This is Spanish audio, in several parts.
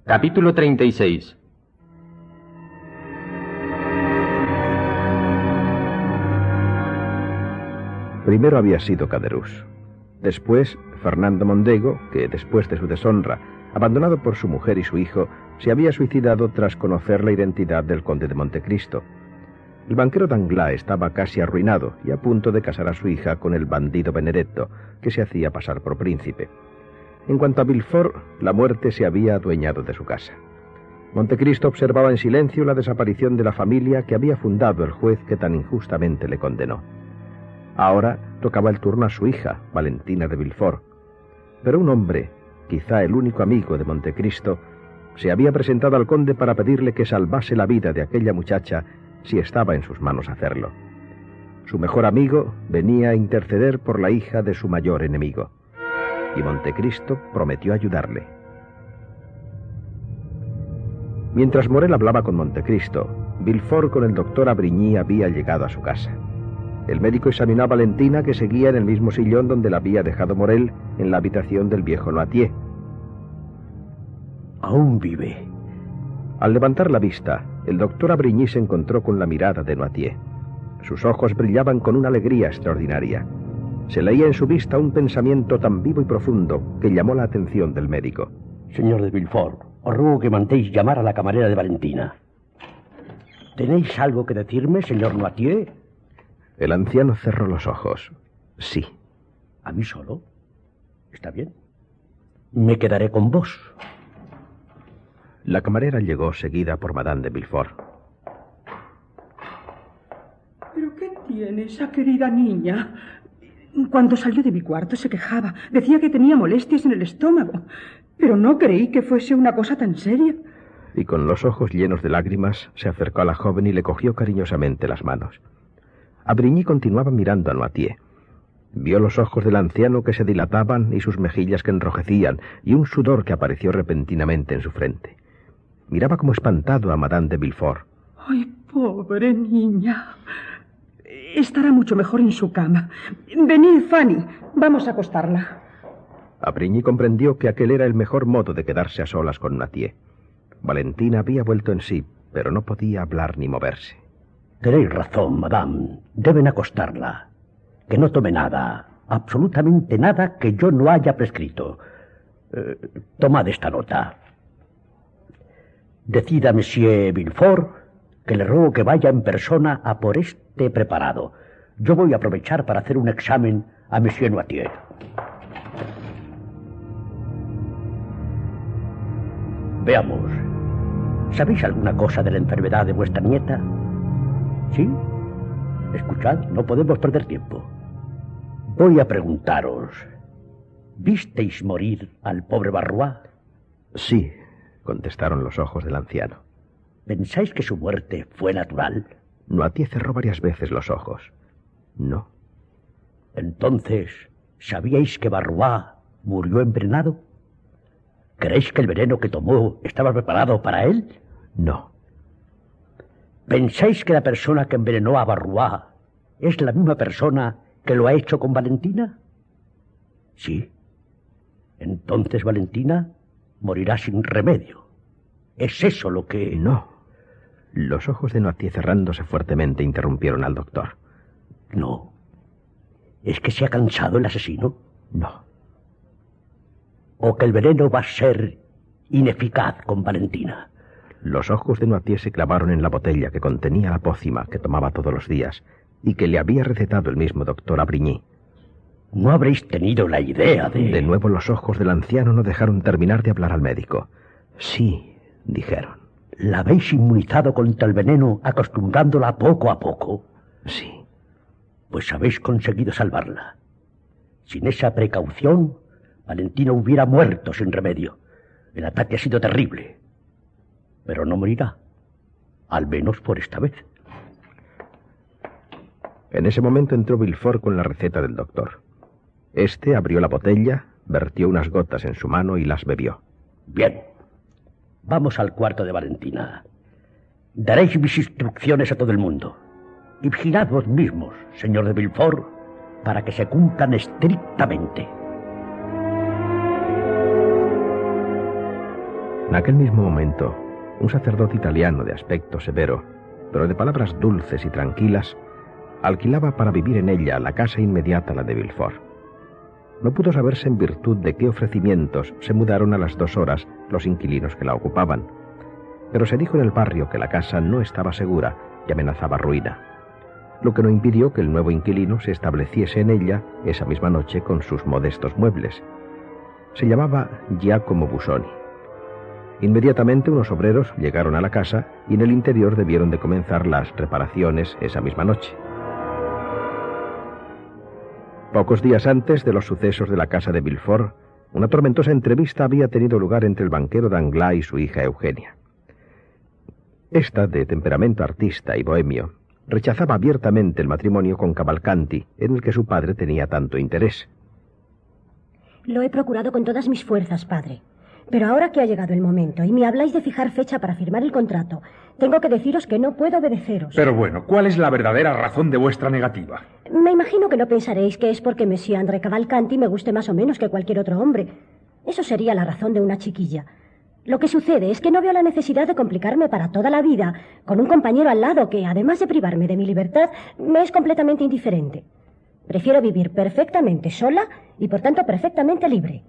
Capítulo 36. Primero había sido Caderousse. Después, Fernando Mondego, que después de su deshonra, abandonado por su mujer y su hijo, se había suicidado tras conocer la identidad del conde de Montecristo. El banquero Danglars estaba casi arruinado y a punto de casar a su hija con el bandido Benedetto, que se hacía pasar por príncipe. En cuanto a Villefort, la muerte se había adueñado de su casa. Montecristo observaba en silencio la desaparición de la familia que había fundado el juez que tan injustamente le condenó. Ahora tocaba el turno a su hija, Valentina de Villefort. Pero un hombre, quizá el único amigo de Montecristo, se había presentado al conde para pedirle que salvase la vida de aquella muchacha si estaba en sus manos hacerlo. Su mejor amigo venía a interceder por la hija de su mayor enemigo, y Montecristo prometió ayudarle. Mientras Morrel hablaba con Montecristo, Villefort con el doctor Avrigny había llegado a su casa. El médico examinó a Valentina, que seguía en el mismo sillón donde la había dejado Morrel, en la habitación del viejo Noirtier. Aún vive. Al levantar la vista, el doctor Avrigny se encontró con la mirada de Noirtier. Sus ojos brillaban con una alegría extraordinaria. Se leía en su vista un pensamiento tan vivo y profundo que llamó la atención del médico. Señor de Villefort, os ruego que mandéis llamar a la camarera de Valentina. ¿Tenéis algo que decirme, señor Noirtier? El anciano cerró los ojos. Sí. ¿A mí solo? Está bien. Me quedaré con vos. La camarera llegó seguida por Madame de Villefort. ¿Pero qué tiene esa querida niña? Cuando salió de mi cuarto se quejaba. Decía que tenía molestias en el estómago. Pero no creí que fuese una cosa tan seria. Y con los ojos llenos de lágrimas se acercó a la joven y le cogió cariñosamente las manos. Avrigny continuaba mirando a Noirtier. Vio los ojos del anciano que se dilataban y sus mejillas que enrojecían y un sudor que apareció repentinamente en su frente. Miraba como espantado a Madame de Villefort. ¡Ay, pobre niña! Estará mucho mejor en su cama. Venid, Fanny, vamos a acostarla. Avrigny comprendió que aquel era el mejor modo de quedarse a solas con Noirtier. Valentina había vuelto en sí, pero no podía hablar ni moverse. Tenéis razón, madame. Deben acostarla. Que no tome nada, absolutamente nada que yo no haya prescrito. Tomad esta nota. Decida, monsieur Villefort, que le ruego que vaya en persona a por este preparado. Yo voy a aprovechar para hacer un examen a monsieur Noirtier. Veamos. ¿Sabéis alguna cosa de la enfermedad de vuestra nieta? ¿Sí? Escuchad, no podemos perder tiempo. Voy a preguntaros, ¿visteis morir al pobre Barrois? Sí, contestaron los ojos del anciano. ¿Pensáis que su muerte fue natural? Noirtier cerró varias veces los ojos. No. Entonces, ¿sabíais que Barrois murió envenenado? ¿Creéis que el veneno que tomó estaba preparado para él? No. ¿Pensáis que la persona que envenenó a Barrois es la misma persona que lo ha hecho con Valentina? Sí. Entonces Valentina morirá sin remedio. ¿Es eso lo que...? No. Los ojos de Noirtier cerrándose fuertemente interrumpieron al doctor. No. ¿Es que se ha cansado el asesino? No. ¿O que el veneno va a ser ineficaz con Valentina? Los ojos de Noirtier se clavaron en la botella que contenía la pócima que tomaba todos los días y que le había recetado el mismo doctor Avrigny. ¿No habréis tenido la idea de...? De nuevo los ojos del anciano no dejaron terminar de hablar al médico. Sí, dijeron. ¿La habéis inmunizado contra el veneno acostumbrándola poco a poco? Sí. Pues habéis conseguido salvarla. Sin esa precaución, Valentina hubiera muerto sin remedio. El ataque ha sido terrible. Pero no morirá. Al menos por esta vez. En ese momento entró Villefort con la receta del doctor. Este abrió la botella, vertió unas gotas en su mano y las bebió. Bien. Vamos al cuarto de Valentina. Daréis mis instrucciones a todo el mundo. Y vigilad vos mismos, señor de Villefort, para que se cumplan estrictamente. En aquel mismo momento, un sacerdote italiano de aspecto severo, pero de palabras dulces y tranquilas, alquilaba para vivir en ella la casa inmediata a la de Villefort. No pudo saberse en virtud de qué ofrecimientos se mudaron a las 2 horas los inquilinos que la ocupaban, pero se dijo en el barrio que la casa no estaba segura y amenazaba ruina, lo que no impidió que el nuevo inquilino se estableciese en ella esa misma noche con sus modestos muebles. Se llamaba Giacomo Busoni. Inmediatamente unos obreros llegaron a la casa y en el interior debieron de comenzar las reparaciones esa misma noche. Pocos días antes de los sucesos de la casa de Villefort, una tormentosa entrevista había tenido lugar entre el banquero Danglars y su hija Eugenia. Esta, de temperamento artista y bohemio, rechazaba abiertamente el matrimonio con Cavalcanti, en el que su padre tenía tanto interés. Lo he procurado con todas mis fuerzas, padre. Pero ahora que ha llegado el momento y me habláis de fijar fecha para firmar el contrato, tengo que deciros que no puedo obedeceros. Pero bueno, ¿cuál es la verdadera razón de vuestra negativa? Me imagino que no pensaréis que es porque Monsieur André Cavalcanti me guste más o menos que cualquier otro hombre. Eso sería la razón de una chiquilla. Lo que sucede es que no veo la necesidad de complicarme para toda la vida con un compañero al lado que, además de privarme de mi libertad, me es completamente indiferente. Prefiero vivir perfectamente sola y, por tanto, perfectamente libre.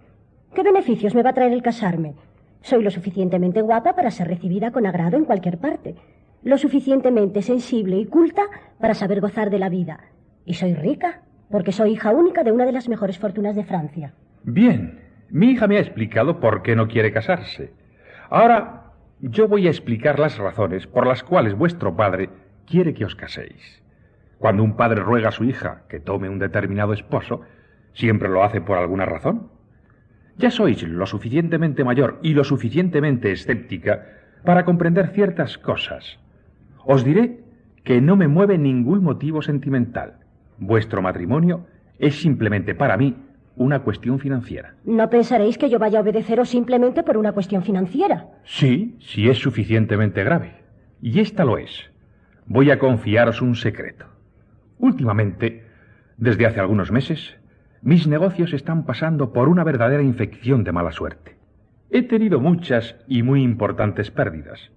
¿Qué beneficios me va a traer el casarme? Soy lo suficientemente guapa para ser recibida con agrado en cualquier parte, lo suficientemente sensible y culta para saber gozar de la vida. Y soy rica, porque soy hija única de una de las mejores fortunas de Francia. Bien, mi hija me ha explicado por qué no quiere casarse. Ahora, yo voy a explicar las razones por las cuales vuestro padre quiere que os caséis. Cuando un padre ruega a su hija que tome un determinado esposo, siempre lo hace por alguna razón. Ya sois lo suficientemente mayor y lo suficientemente escéptica para comprender ciertas cosas. Os diré que no me mueve ningún motivo sentimental. Vuestro matrimonio es simplemente para mí una cuestión financiera. No pensaréis que yo vaya a obedeceros simplemente por una cuestión financiera. Sí, si es suficientemente grave. Y esta lo es. Voy a confiaros un secreto. Últimamente, desde hace algunos meses, mis negocios están pasando por una verdadera infección de mala suerte. He tenido muchas y muy importantes pérdidas.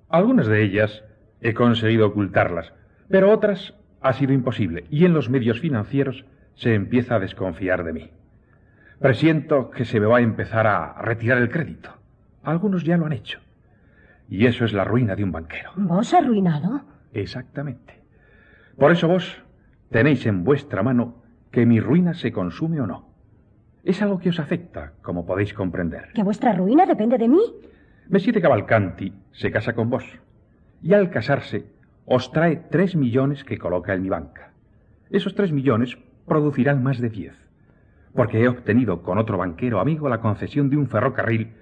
Algunas de ellas he conseguido ocultarlas, pero otras ha sido imposible, y en los medios financieros se empieza a desconfiar de mí. Presiento que se me va a empezar a retirar el crédito. Algunos ya lo han hecho. Y eso es la ruina de un banquero. ¿Vos arruinado? Exactamente. Por eso vos tenéis en vuestra mano que mi ruina se consume o no. Es algo que os afecta, como podéis comprender. ¿Que vuestra ruina depende de mí? Monsieur de Cavalcanti se casa con vos. Y al casarse, os trae 3 millones que coloca en mi banca. Esos 3 millones producirán más de 10. Porque he obtenido con otro banquero amigo la concesión de un ferrocarril,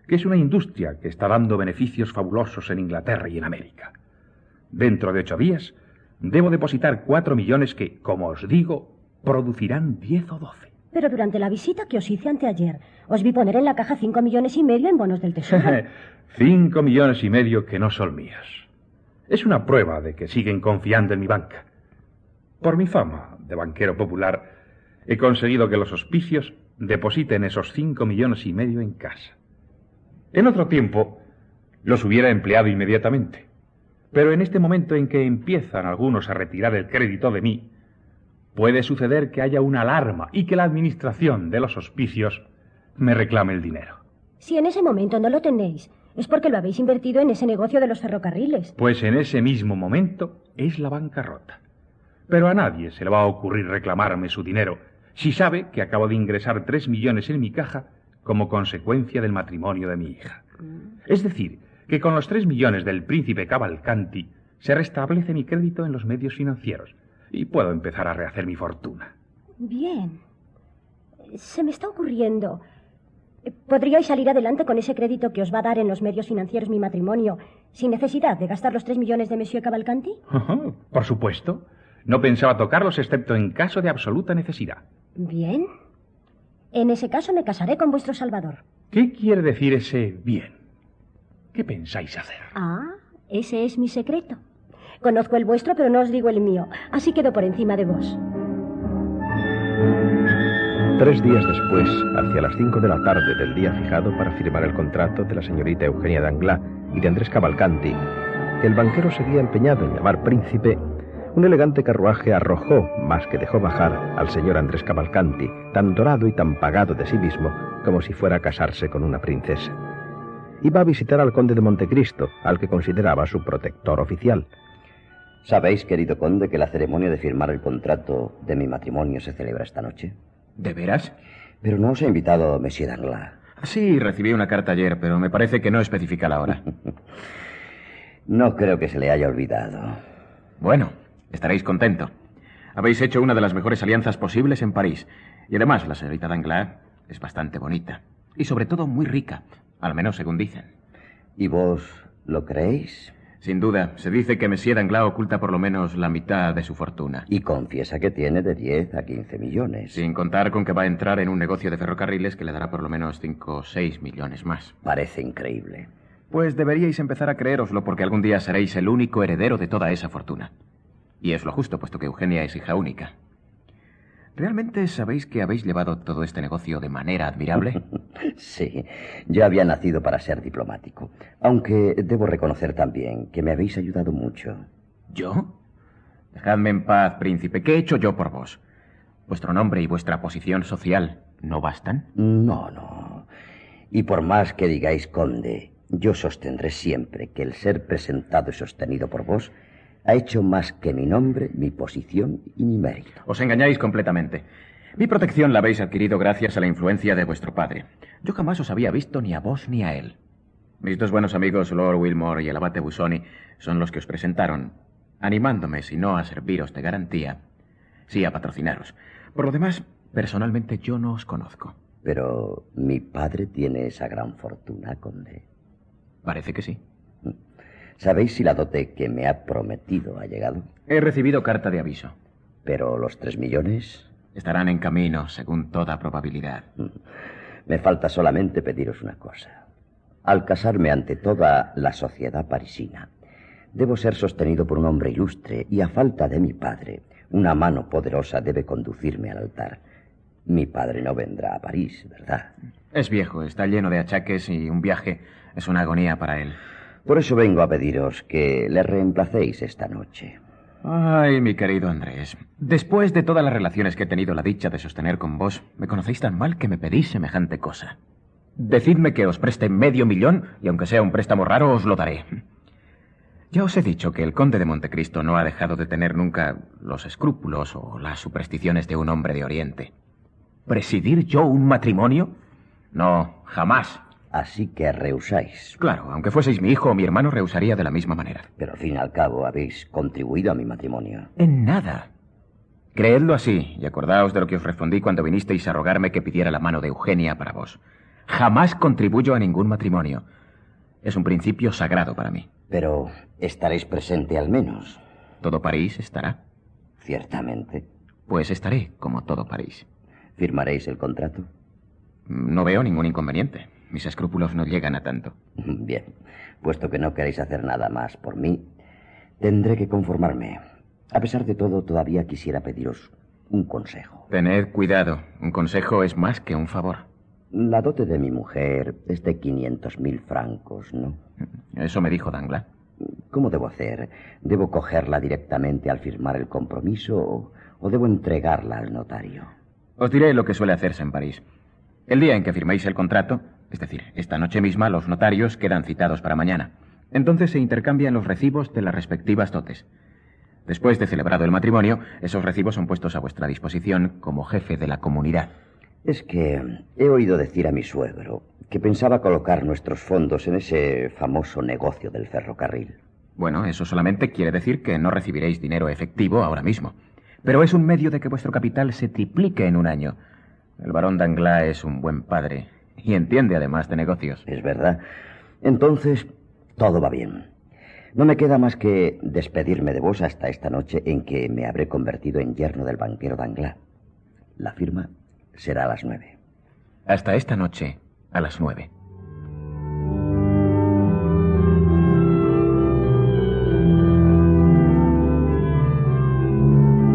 que es una industria que está dando beneficios fabulosos en Inglaterra y en América. Dentro de 8 días, debo depositar 4 millones que, como os digo, producirán 10 o 12. Pero durante la visita que os hice anteayer, os vi poner en la caja 5,5 millones en bonos del tesoro. 5,5 millones que no son míos. Es una prueba de que siguen confiando en mi banca. Por mi fama de banquero popular, he conseguido que los hospicios depositen esos 5,5 millones en casa. En otro tiempo, los hubiera empleado inmediatamente. Pero en este momento en que empiezan algunos a retirar el crédito de mí, puede suceder que haya una alarma y que la administración de los hospicios me reclame el dinero. Si en ese momento no lo tenéis, es porque lo habéis invertido en ese negocio de los ferrocarriles. Pues en ese mismo momento es la bancarrota. Pero a nadie se le va a ocurrir reclamarme su dinero si sabe que acabo de ingresar 3 millones en mi caja como consecuencia del matrimonio de mi hija. Es decir, que con los 3 millones del príncipe Cavalcanti se restablece mi crédito en los medios financieros y puedo empezar a rehacer mi fortuna. Bien. Se me está ocurriendo. ¿Podríais salir adelante con ese crédito que os va a dar en los medios financieros mi matrimonio sin necesidad de gastar los 3 millones de Monsieur Cavalcanti? Por supuesto. No pensaba tocarlos excepto en caso de absoluta necesidad. Bien. En ese caso me casaré con vuestro salvador. ¿Qué quiere decir ese bien? ¿Qué pensáis hacer? Ah, ese es mi secreto. Conozco el vuestro, pero no os digo el mío. Así quedo por encima de vos. 3 días después, hacia las 5 de la tarde del día fijado para firmar el contrato de la señorita Eugenia Danglars y de Andrés Cavalcanti, que el banquero seguía empeñado en llamar príncipe, un elegante carruaje arrojó, más que dejó bajar, al señor Andrés Cavalcanti, tan dorado y tan pagado de sí mismo como si fuera a casarse con una princesa. Iba a visitar al conde de Montecristo, al que consideraba su protector oficial. ¿Sabéis, querido conde, que la ceremonia de firmar el contrato de mi matrimonio se celebra esta noche? ¿De veras? Pero no os ha invitado Monsieur Danglars. Sí, recibí una carta ayer, pero me parece que no especifica la hora. No creo que se le haya olvidado. Bueno, estaréis contento. Habéis hecho una de las mejores alianzas posibles en París. Y además, la señorita Danglars es bastante bonita. Y sobre todo muy rica, al menos según dicen. ¿Y vos lo creéis? Sin duda, se dice que Monsieur Danglars oculta por lo menos la mitad de su fortuna. Y confiesa que tiene de 10 a 15 millones. Sin contar con que va a entrar en un negocio de ferrocarriles que le dará por lo menos 5 o 6 millones más. Parece increíble. Pues deberíais empezar a creéroslo, porque algún día seréis el único heredero de toda esa fortuna. Y es lo justo, puesto que Eugenia es hija única. ¿Realmente sabéis que habéis llevado todo este negocio de manera admirable? Sí, yo había nacido para ser diplomático. Aunque debo reconocer también que me habéis ayudado mucho. ¿Yo? Dejadme en paz, príncipe. ¿Qué he hecho yo por vos? ¿Vuestro nombre y vuestra posición social no bastan? No. Y por más que digáis conde, yo sostendré siempre que el ser presentado y sostenido por vos ha hecho más que mi nombre, mi posición y mi mérito. Os engañáis completamente. Mi protección la habéis adquirido gracias a la influencia de vuestro padre. Yo jamás os había visto ni a vos ni a él. Mis dos buenos amigos, Lord Wilmore y el abate Busoni, son los que os presentaron, animándome, si no a serviros de garantía, sí a patrocinaros. Por lo demás, personalmente yo no os conozco. Pero mi padre tiene esa gran fortuna, conde. Parece que sí. ¿Sabéis si la dote que me ha prometido ha llegado? He recibido carta de aviso. ¿Pero los 3 millones? Estarán en camino, según toda probabilidad. Me falta solamente pediros una cosa. Al casarme ante toda la sociedad parisina, debo ser sostenido por un hombre ilustre y a falta de mi padre, una mano poderosa debe conducirme al altar. Mi padre no vendrá a París, ¿verdad? Es viejo, está lleno de achaques y un viaje es una agonía para él. Por eso vengo a pediros que le reemplacéis esta noche. Ay, mi querido Andrés, después de todas las relaciones que he tenido la dicha de sostener con vos, me conocéis tan mal que me pedís semejante cosa. Decidme que os preste $500,000 y aunque sea un préstamo raro, os lo daré. Ya os he dicho que el conde de Montecristo no ha dejado de tener nunca los escrúpulos o las supersticiones de un hombre de Oriente. ¿Presidir yo un matrimonio? No, jamás. Así que rehusáis. Claro, aunque fueseis mi hijo o mi hermano, rehusaría de la misma manera. Pero al fin y al cabo habéis contribuido a mi matrimonio. En nada. Creedlo así, y acordaos de lo que os respondí cuando vinisteis a rogarme que pidiera la mano de Eugenia para vos. Jamás contribuyo a ningún matrimonio. Es un principio sagrado para mí. Pero estaréis presente al menos. ¿Todo París estará? Ciertamente. Pues estaré, como todo París. ¿Firmaréis el contrato? No veo ningún inconveniente. Mis escrúpulos no llegan a tanto. Bien, puesto que no queréis hacer nada más por mí, tendré que conformarme. A pesar de todo, todavía quisiera pediros un consejo. Tened cuidado. Un consejo es más que un favor. La dote de mi mujer es de 500.000 francos, ¿no? Eso me dijo Danglars. ¿Cómo debo hacer? ¿Debo cogerla directamente al firmar el compromiso o debo entregarla al notario? Os diré lo que suele hacerse en París. El día en que firméis el contrato, es decir, esta noche misma, los notarios quedan citados para mañana. Entonces se intercambian los recibos de las respectivas dotes. Después de celebrado el matrimonio, esos recibos son puestos a vuestra disposición como jefe de la comunidad. Es que he oído decir a mi suegro que pensaba colocar nuestros fondos en ese famoso negocio del ferrocarril. Bueno, eso solamente quiere decir que no recibiréis dinero efectivo ahora mismo. Pero es un medio de que vuestro capital se triplique en un año. El barón Danglars es un buen padre y entiende además de negocios. Es verdad. Entonces, todo va bien. No me queda más que despedirme de vos hasta esta noche en que me habré convertido en yerno del banquero Danglars. La firma será a las 9. Hasta esta noche, a las 9.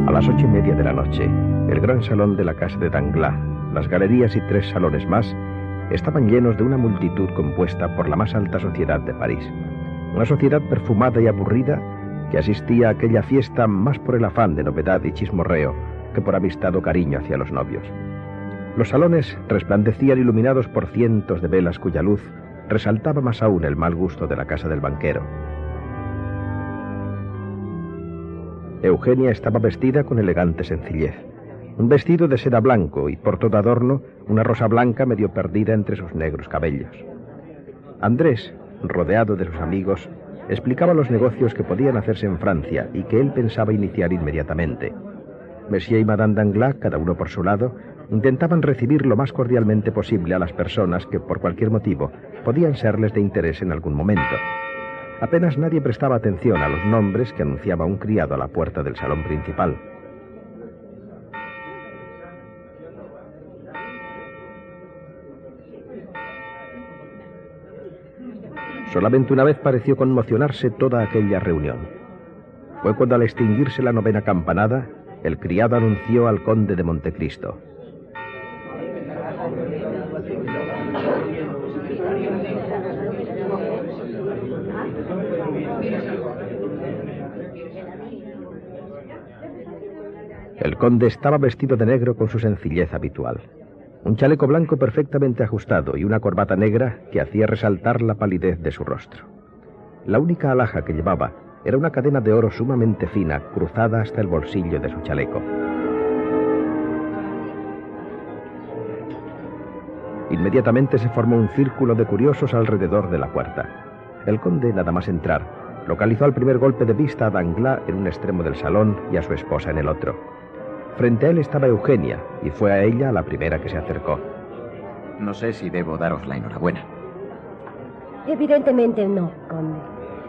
A las 8:30 de la noche, el gran salón de la casa de Danglars, las galerías y 3 salones más estaban llenos de una multitud compuesta por la más alta sociedad de París. Una sociedad perfumada y aburrida que asistía a aquella fiesta más por el afán de novedad y chismorreo que por amistad o cariño hacia los novios. Los salones resplandecían iluminados por cientos de velas cuya luz resaltaba más aún el mal gusto de la casa del banquero. Eugenia estaba vestida con elegante sencillez. Un vestido de seda blanco y por todo adorno una rosa blanca medio perdida entre sus negros cabellos. Andrés, rodeado de sus amigos, explicaba los negocios que podían hacerse en Francia y que él pensaba iniciar inmediatamente. Monsieur y Madame Danglars, cada uno por su lado, intentaban recibir lo más cordialmente posible a las personas que, por cualquier motivo, podían serles de interés en algún momento. Apenas nadie prestaba atención a los nombres que anunciaba un criado a la puerta del salón principal. Solamente una vez pareció conmocionarse toda aquella reunión. Fue cuando, al extinguirse la 9ª campanada, el criado anunció al conde de Montecristo. El conde estaba vestido de negro con su sencillez habitual. Un chaleco blanco perfectamente ajustado y una corbata negra que hacía resaltar la palidez de su rostro. La única alhaja que llevaba era una cadena de oro sumamente fina, cruzada hasta el bolsillo de su chaleco. Inmediatamente se formó un círculo de curiosos alrededor de la puerta. El conde, nada más entrar, localizó al primer golpe de vista a Danglars en un extremo del salón y a su esposa en el otro. Frente a él estaba Eugenia, y fue a ella la primera que se acercó. No sé si debo daros la enhorabuena. Evidentemente no, conde.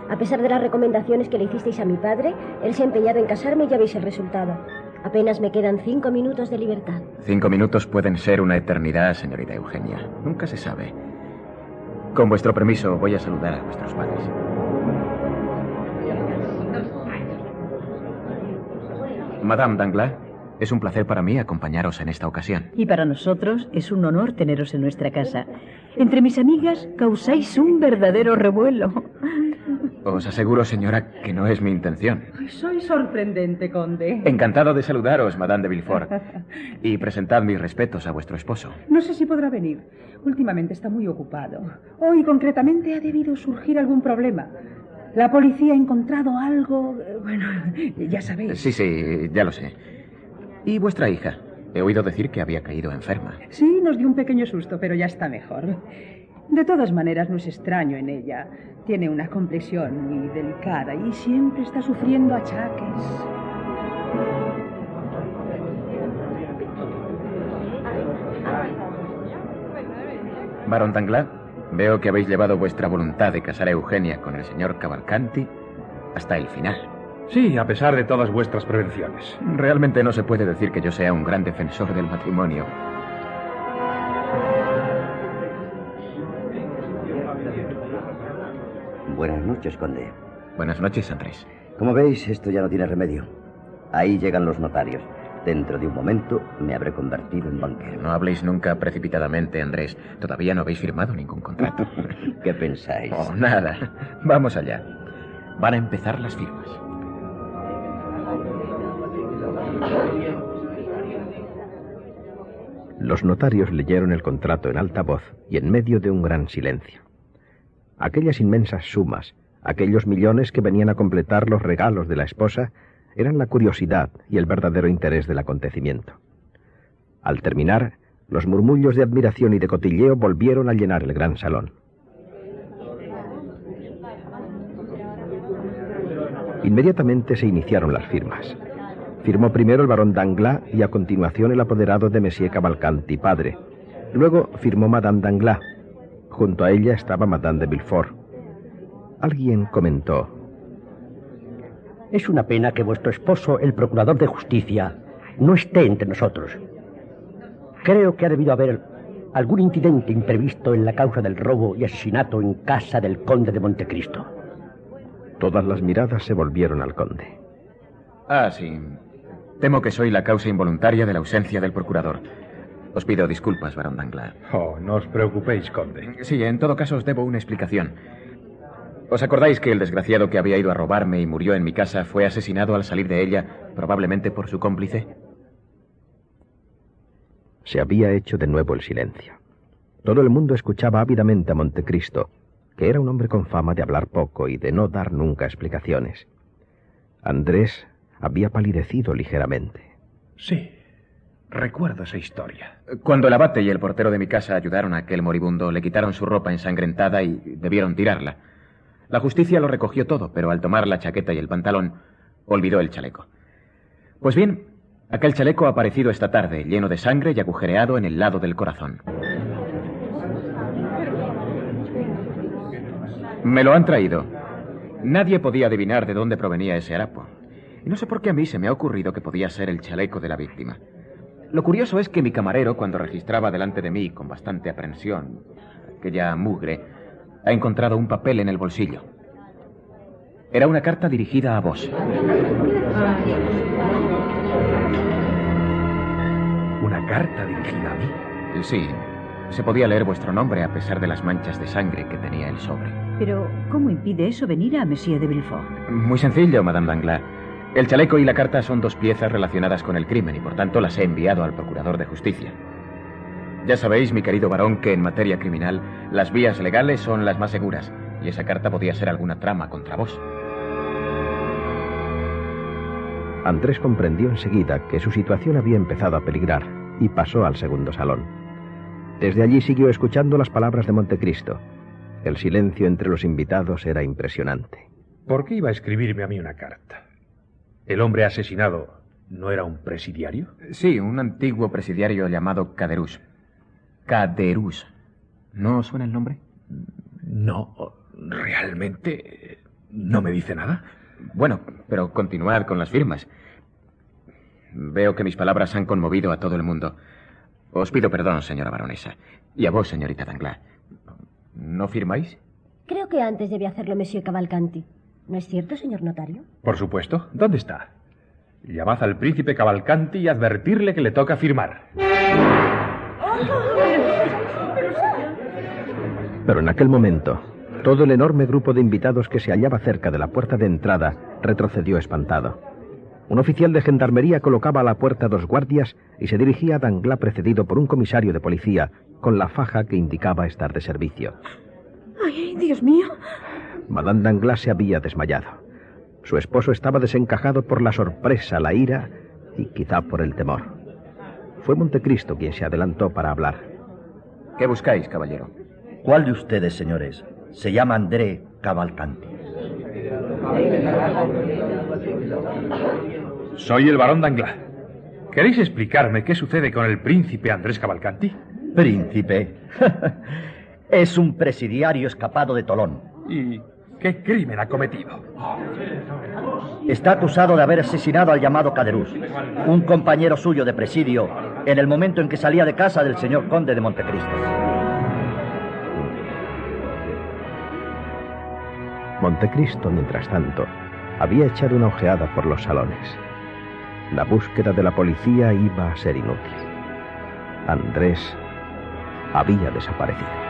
A pesar de las recomendaciones que le hicisteis a mi padre, él se ha empeñado en casarme y ya veis el resultado. Apenas me quedan 5 minutos de libertad. 5 minutos pueden ser una eternidad, señorita Eugenia. Nunca se sabe. Con vuestro permiso, voy a saludar a vuestros padres. Madame Danglars, es un placer para mí acompañaros en esta ocasión. Y para nosotros es un honor teneros en nuestra casa. Entre mis amigas causáis un verdadero revuelo. Os aseguro, señora, que no es mi intención. Soy sorprendente, conde. Encantado de saludaros, Madame de Villefort. Y presentad mis respetos a vuestro esposo. No sé si podrá venir. Últimamente está muy ocupado. Hoy, concretamente, ha debido surgir algún problema. La policía ha encontrado algo... Bueno, ya sabéis. Sí, ya lo sé. ¿Y vuestra hija? He oído decir que había caído enferma. Sí, nos dio un pequeño susto, pero ya está mejor. De todas maneras, no es extraño en ella. Tiene una complexión muy delicada y siempre está sufriendo achaques. Barón Danglars, veo que habéis llevado vuestra voluntad de casar a Eugenia con el señor Cavalcanti hasta el final. Sí, a pesar de todas vuestras prevenciones. Realmente no se puede decir que yo sea un gran defensor del matrimonio. Buenas noches, conde. Buenas noches, Andrés. Como veis, esto ya no tiene remedio. Ahí llegan los notarios. Dentro de un momento me habré convertido en banquero. No habléis nunca precipitadamente, Andrés. Todavía no habéis firmado ningún contrato. ¿Qué pensáis? Oh, nada. Vamos allá. Van a empezar las firmas. Los notarios leyeron el contrato en alta voz y en medio de un gran silencio. Aquellas inmensas sumas, aquellos millones que venían a completar los regalos de la esposa, eran la curiosidad y el verdadero interés del acontecimiento. Al terminar, los murmullos de admiración y de cotilleo volvieron a llenar el gran salón. Inmediatamente se iniciaron las firmas. Firmó primero el barón Danglars y a continuación el apoderado de Monsieur Cavalcanti, padre. Luego firmó Madame Danglars. Junto a ella estaba Madame de Villefort. Alguien comentó: Es una pena que vuestro esposo, el procurador de justicia, no esté entre nosotros. Creo que ha debido haber algún incidente imprevisto en la causa del robo y asesinato en casa del conde de Montecristo. Todas las miradas se volvieron al conde. Ah, sí. Temo que soy la causa involuntaria de la ausencia del procurador. Os pido disculpas, barón Danglars. Oh, no os preocupéis, conde. Sí, en todo caso os debo una explicación. ¿Os acordáis que el desgraciado que había ido a robarme y murió en mi casa fue asesinado al salir de ella, probablemente por su cómplice? Se había hecho de nuevo el silencio. Todo el mundo escuchaba ávidamente a Montecristo, que era un hombre con fama de hablar poco y de no dar nunca explicaciones. Andrés había palidecido ligeramente. Sí, recuerdo esa historia. Cuando el abate y el portero de mi casa ayudaron a aquel moribundo, le quitaron su ropa ensangrentada y debieron tirarla. La justicia lo recogió todo, pero al tomar la chaqueta y el pantalón, olvidó el chaleco. Pues bien, aquel chaleco ha aparecido esta tarde, lleno de sangre y agujereado en el lado del corazón. Me lo han traído. Nadie podía adivinar de dónde provenía ese harapo. Y no sé por qué a mí se me ha ocurrido que podía ser el chaleco de la víctima. Lo curioso es que mi camarero, cuando registraba delante de mí con bastante aprensión aquella mugre, ha encontrado un papel en el bolsillo. Era una carta dirigida a vos. ¿Una carta dirigida a mí? Sí. Se podía leer vuestro nombre a pesar de las manchas de sangre que tenía el sobre. Pero, ¿cómo impide eso venir a Monsieur de Villefort? Muy sencillo, Madame Danglars. El chaleco y la carta son dos piezas relacionadas con el crimen y por tanto las he enviado al procurador de justicia. Ya sabéis, mi querido varón, que en materia criminal las vías legales son las más seguras y esa carta podía ser alguna trama contra vos. Andrés comprendió enseguida que su situación había empezado a peligrar y pasó al segundo salón. Desde allí siguió escuchando las palabras de Montecristo. El silencio entre los invitados era impresionante. ¿Por qué iba a escribirme a mí una carta? ¿El hombre asesinado no era un presidiario? Sí, un antiguo presidiario llamado Caderousse. Caderousse. ¿No os suena el nombre? No, realmente no me dice nada. Bueno, pero continuad con las firmas. Veo que mis palabras han conmovido a todo el mundo. Os pido perdón, señora baronesa. Y a vos, señorita Danglars. ¿No firmáis? Creo que antes debía hacerlo Monsieur Cavalcanti. ¿No es cierto, señor notario? Por supuesto. ¿Dónde está? Llamad al príncipe Cavalcanti y advertirle que le toca firmar. Pero en aquel momento, todo el enorme grupo de invitados que se hallaba cerca de la puerta de entrada retrocedió espantado. Un oficial de gendarmería colocaba a la puerta 2 guardias y se dirigía a Danglars precedido por un comisario de policía con la faja que indicaba estar de servicio. ¡Ay, Dios mío! Madame Danglars se había desmayado. Su esposo estaba desencajado por la sorpresa, la ira y quizá por el temor. Fue Montecristo quien se adelantó para hablar. ¿Qué buscáis, caballero? ¿Cuál de ustedes, señores, se llama André Cavalcanti? Soy el barón Danglars. ¿Queréis explicarme qué sucede con el príncipe Andrés Cavalcanti? Príncipe. Es un presidiario escapado de Tolón. ¿Y qué crimen ha cometido? Está acusado de haber asesinado al llamado Caderousse, un compañero suyo de presidio, en el momento en que salía de casa del señor conde de Montecristo. Montecristo, mientras tanto, había echado una ojeada por los salones. La búsqueda de la policía iba a ser inútil. Andrés había desaparecido.